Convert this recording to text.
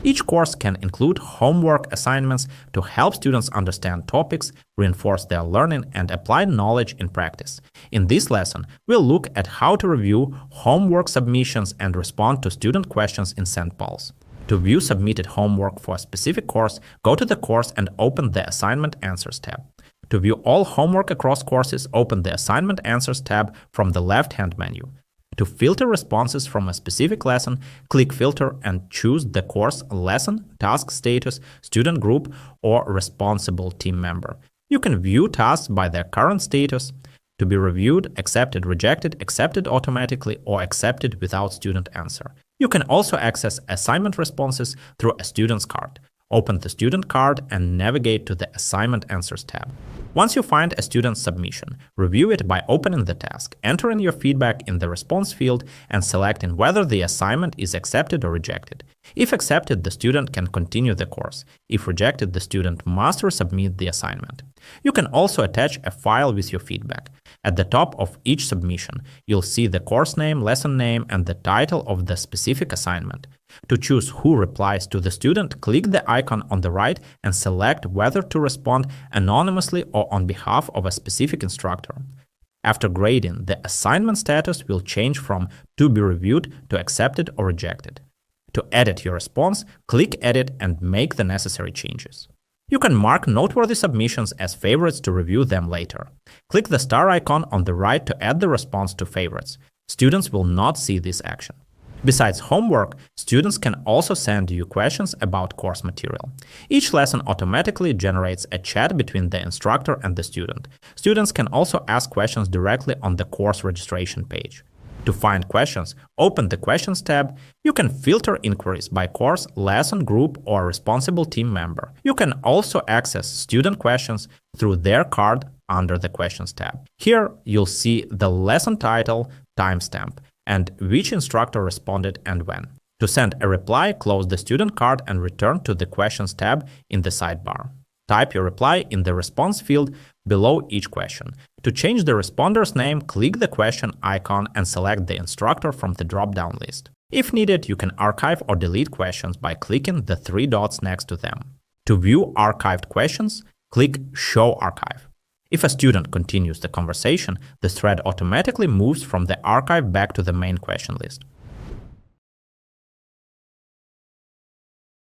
Each course can include homework assignments to help students understand topics, reinforce their learning, and apply knowledge in practice. In this lesson, we'll look at how to review homework submissions and respond to student questions in SendPulse. To view submitted homework for a specific course, go to the course and open the Assignment Answers tab. To view all homework across courses, open the Assignment Answers tab from the left-hand menu. To filter responses from a specific lesson, click Filter and choose the course, lesson, task status, student group, or responsible team member. You can view tasks by their current status, to be reviewed, accepted, rejected, accepted automatically, or accepted without student answer. You can also access assignment responses through a student's card. Open the student card and navigate to the Assignment Answers tab. Once you find a student's submission, review it by opening the task, entering your feedback in the response field, and selecting whether the assignment is accepted or rejected. If accepted, the student can continue the course. If rejected, the student must resubmit the assignment. You can also attach a file with your feedback. At the top of each submission, you'll see the course name, lesson name, and the title of the specific assignment. To choose who replies to the student, click the icon on the right and select whether to respond anonymously or on behalf of a specific instructor. After grading, the assignment status will change from to be reviewed to accepted or rejected. To edit your response, click Edit and make the necessary changes. You can mark noteworthy submissions as favorites to review them later. Click the star icon on the right to add the response to favorites. Students will not see this action. Besides homework, students can also send you questions about course material. Each lesson automatically generates a chat between the instructor and the student. Students can also ask questions directly on the course registration page. To find questions, open the Questions tab. You can filter inquiries by course, lesson, group, or responsible team member. You can also access student questions through their card under the Questions tab. Here, you'll see the lesson title, timestamp, and which instructor responded and when. To send a reply, close the student card and return to the Questions tab in the sidebar. Type your reply in the response field below each question. To change the responder's name, click the question icon and select the instructor from the drop-down list. If needed, you can archive or delete questions by clicking the three dots next to them. To view archived questions, click Show Archive. If a student continues the conversation, the thread automatically moves from the archive back to the main question list.